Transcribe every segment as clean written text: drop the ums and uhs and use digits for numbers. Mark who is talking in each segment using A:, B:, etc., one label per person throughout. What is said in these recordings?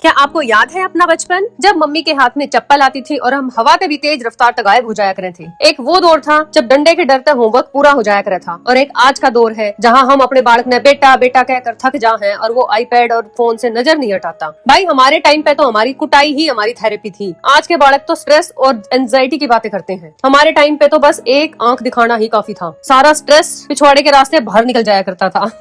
A: क्या आपको याद है अपना बचपन, जब मम्मी के हाथ में चप्पल आती थी और हम हवा में भी तेज रफ्तार तक गायब हो जाया करे थे। एक वो दौर था जब डंडे के डरते होमवर्क पूरा हो जाया करे था, और एक आज का दौर है जहां हम अपने बालक ने बेटा बेटा कहकर थक जा हैं और वो आईपैड और फोन से नजर नहीं हटाता। भाई हमारे टाइम पे तो हमारी कुटाई ही हमारी थेरेपी थी। आज के बालक तो स्ट्रेस और एंजाइटी की बातें करते हैं। हमारे टाइम पे तो बस एक आंख दिखाना ही काफी था, सारा स्ट्रेस पिछवाड़े के रास्ते बाहर निकल जाया करता था।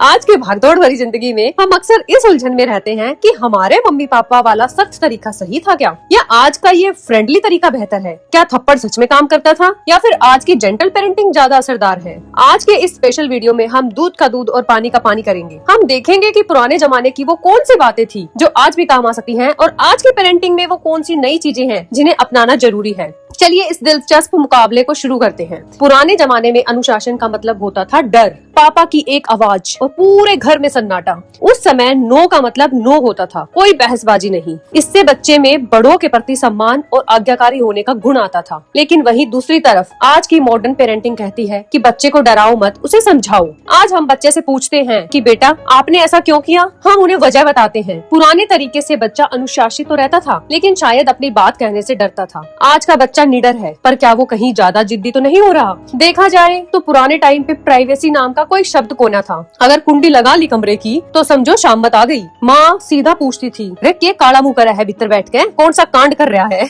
A: आज के भागदौड़ भरी जिंदगी में हम अक्सर इस उलझन में रहते हैं कि हमारे मम्मी पापा वाला सख्त तरीका सही था क्या, या आज का ये फ्रेंडली तरीका बेहतर है। क्या थप्पड़ सच में काम करता था या फिर आज की जेंटल पेरेंटिंग ज्यादा असरदार है। आज के इस स्पेशल वीडियो में हम दूध का दूध और पानी का पानी करेंगे। हम देखेंगे कि पुराने जमाने की वो कौन सी बातें थी जो आज भी काम आ सकती हैं, और आज की पेरेंटिंग में वो कौन सी नई चीजें हैं जिन्हें अपनाना जरूरी है। चलिए इस दिलचस्प मुकाबले को शुरू करते हैं। पुराने जमाने में अनुशासन का मतलब होता था डर, पापा की एक आवाज और पूरे घर में सन्नाटा। उस समय नो का मतलब नो होता था, कोई बहसबाजी नहीं। इससे बच्चे में बड़ों के प्रति सम्मान और आज्ञाकारी होने का गुण आता था। लेकिन वहीं दूसरी तरफ आज की मॉडर्न पेरेंटिंग कहती है कि बच्चे को डराओ मत, उसे समझाओ। आज हम बच्चे से पूछते हैं कि बेटा आपने ऐसा क्यों किया, हम उन्हें वजह बताते हैं। पुराने तरीके से बच्चा अनुशासित तो रहता था, लेकिन शायद अपनी बात कहने से डरता था। आज का बच्चा निडर है, पर क्या वो कहीं ज्यादा जिद्दी तो नहीं हो रहा। देखा जाए तो पुराने टाइम पे प्राइवेसी नाम का कोई शब्द को न था। अगर कुंडी लगा ली कमरे की तो समझो शाम मत आ गई। माँ सीधा पूछती थी, रे के काला मुंह करा है भीतर बैठ के, कौन सा कांड कर रहा है।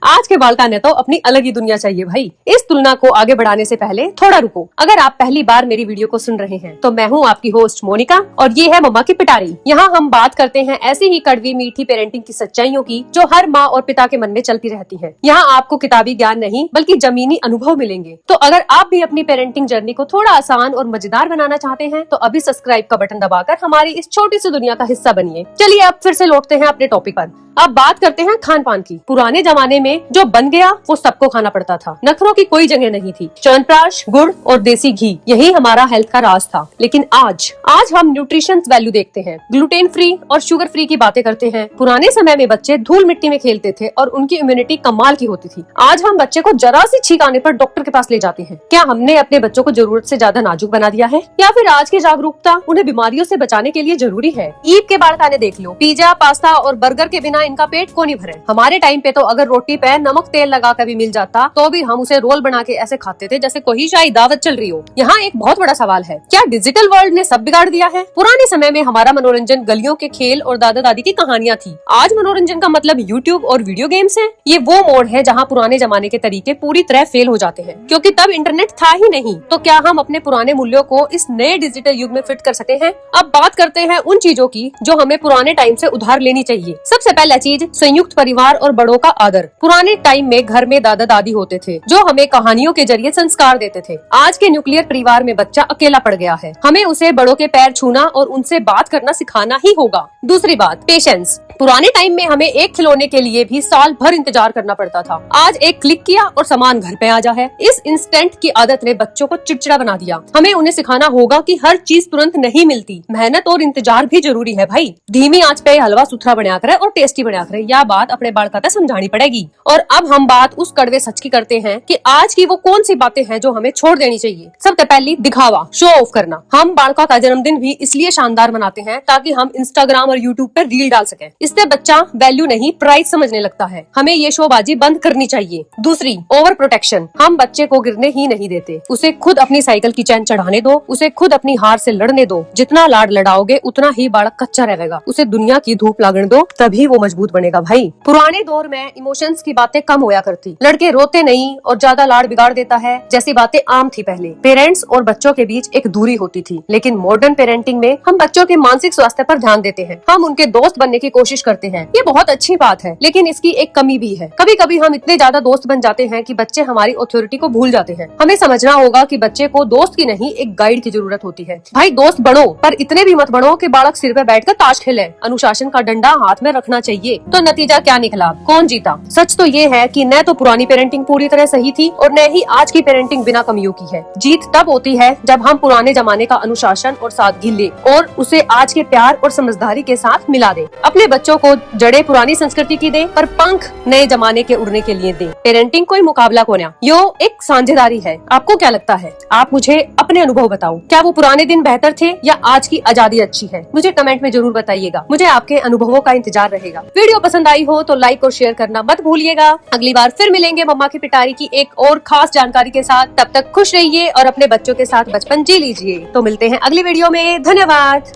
A: आज के बालका ने तो अपनी अलग ही दुनिया चाहिए भाई। इस तुलना को आगे बढ़ाने से पहले थोड़ा रुको। अगर आप पहली बार मेरी वीडियो को सुन रहे हैं तो मैं हूँ आपकी होस्ट मोनिका, और ये है मम्मा की पिटारी। यहाँ हम बात करते हैं ऐसी ही कड़वी मीठी पेरेंटिंग की सच्चाइयों की जो हर माँ और पिता के मन में चलती रहती है। यहाँ आपको किताबी ज्ञान नहीं बल्कि जमीनी अनुभव मिलेंगे। तो अगर आप भी अपनी पेरेंटिंग जर्नी को थोड़ा आसान और मजेदार बनाना चाहते हैं तो अभी सब्सक्राइब का बटन दबाकर हमारी इस छोटी सी दुनिया का हिस्सा बनिए। चलिए अब फिर से लौटते हैं अपने टॉपिक पर। अब बात करते हैं खान पान की। पुराने जमाने में जो बन गया वो सबको खाना पड़ता था, नखरों की कोई जगह नहीं थी। च्यवनप्राश, गुड़ और देसी घी, यही हमारा हेल्थ का राज था। लेकिन आज हम न्यूट्रिशन वैल्यू देखते हैं, ग्लूटेन फ्री और शुगर फ्री की बातें करते हैं। पुराने समय में बच्चे धूल मिट्टी में खेलते थे और उनकी इम्यूनिटी कमाल की होती थी। आज हम बच्चे को जरा सी छींक आने पर डॉक्टर के पास ले जाते हैं। क्या हमने अपने बच्चों को जरूरत से ज्यादा नाजुक बना दिया है, या फिर आज की जागरूकता उन्हें बीमारियों से बचाने के लिए जरूरी है। ईद के बाल खाने देख लो, पिज्जा पास्ता और बर्गर के बिना इनका पेट को नहीं भरे। हमारे टाइम पे तो अगर रोटी पे नमक तेल लगा कर भी मिल जाता तो भी हम उसे रोल बना के ऐसे खाते थे जैसे कोई शाही दावत चल रही हो। यहाँ एक बहुत बड़ा सवाल है, क्या डिजिटल वर्ल्ड ने सब बिगाड़ दिया है। पुराने समय में हमारा मनोरंजन गलियों के खेल और दादा दादी की कहानियाँ थी। आज मनोरंजन का मतलब यूट्यूब और वीडियो गेम्स है। ये वो मोड़ है जहाँ पुराने जमाने के तरीके पूरी तरह फेल हो जाते हैं, क्योंकि तब इंटरनेट था ही नहीं। तो क्या हम अपने पुराने मूल्यों को इस नए डिजिटल युग में फिट कर सकते हैं। अब बात करते हैं उन चीजों की जो हमें पुराने टाइम से उधार लेनी चाहिए। सबसे पहला चीज, संयुक्त परिवार और बड़ों का आदर। पुराने टाइम में घर में दादा दादी होते थे जो हमें कहानियों के जरिए संस्कार देते थे। आज के न्यूक्लियर परिवार में बच्चा अकेला पड़ गया है। हमें उसे बड़ों के पैर छूना और उनसे बात करना सिखाना ही होगा। दूसरी बात, पेशेंस। पुराने टाइम में हमें एक खिलौने के लिए भी साल भर इंतजार करना पड़ता था। आज एक क्लिक किया और सामान घर पे आ जा है। इस इंस्टेंट की आदत ने बच्चों को चिड़चिड़ा बना दिया। हमें उन्हें सिखाना होगा कि हर चीज तुरंत नहीं मिलती, मेहनत और इंतजार भी जरूरी है भाई। धीमी आंच पे हलवा सुथरा बना करे और टेस्टी बना करे, यह बात अपने बालका तक समझानी पड़ेगी। और अब हम बात उस कड़वे सच की करते हैं कि आज की वो कौन सी बातें हैं जो हमें छोड़ देनी चाहिए। सबसे पहली, दिखावा, शो ऑफ करना। हम बालका का जन्मदिन भी इसलिए शानदार मनाते हैं ताकि हम इंस्टाग्राम और यूट्यूब पर रील डाल सकें। इससे बच्चा वैल्यू नहीं प्राइस समझने लगता है। हमें ये शोबाजी बंद करनी चाहिए। दूसरी, ओवर प्रोटेक्शन। हम बच्चे को गिरने ही नहीं देते। उसे खुद अपनी साइकिल की चैन चढ़ाने दो, उसे खुद अपनी हार से लड़ने दो। जितना लाड लड़ाओगे उतना ही बालक कच्चा रहेगा। उसे दुनिया की धूप लागने दो, तभी वो मजबूत बनेगा भाई। पुराने दौर में इमोशंस की बातें कम होया करती। लड़के रोते नहीं और ज्यादा लाड बिगाड़ देता है जैसी बातें आम थी पहले। पेरेंट्स और बच्चों के बीच एक दूरी होती थी। लेकिन मॉडर्न पेरेंटिंग में हम बच्चों के मानसिक स्वास्थ्य पर ध्यान देते हैं। हम उनके दोस्त बनने की कोशिश करते हैं। ये बहुत अच्छी बात है, लेकिन इसकी एक कमी भी है। कभी कभी हम इतने ज्यादा दोस्त बन जाते हैं कि बच्चे हमारी अथॉरिटी को भूल जाते हैं। हमें समझना होगा कि बच्चे को दोस्त की नहीं एक गाइड की जरूरत होती है। भाई दोस्त बनो, पर इतने भी मत बनो कि बालक सिर पे बैठकर ताश खेले। अनुशासन का डंडा हाथ में रखना चाहिए। तो नतीजा क्या निकला, कौन जीता? सच तो ये है कि न तो पुरानी पेरेंटिंग पूरी तरह सही थी और न ही आज की पेरेंटिंग बिना कमियों की है। जीत तब होती है जब हम पुराने जमाने का अनुशासन और सादगी ले और उसे आज के प्यार और समझदारी के साथ मिला दे। अपने बच्चों बच्चों को जड़े पुरानी संस्कृति की दे पर पंख नए जमाने के उड़ने के लिए दे। पेरेंटिंग कोई मुकाबला को ना, यो एक साझेदारी है। आपको क्या लगता है? आप मुझे अपने अनुभव बताओ। क्या वो पुराने दिन बेहतर थे या आज की आजादी अच्छी है? मुझे कमेंट में जरूर बताइएगा। मुझे आपके अनुभवों का इंतजार रहेगा। वीडियो पसंद आई हो तो लाइक और शेयर करना मत भूलिएगा। अगली बार फिर मिलेंगे मम्मा की पिटाई की एक और खास जानकारी के साथ। तब तक खुश रहिए और अपने बच्चों के साथ बचपन जी लीजिए। तो मिलते हैं अगली वीडियो में। धन्यवाद।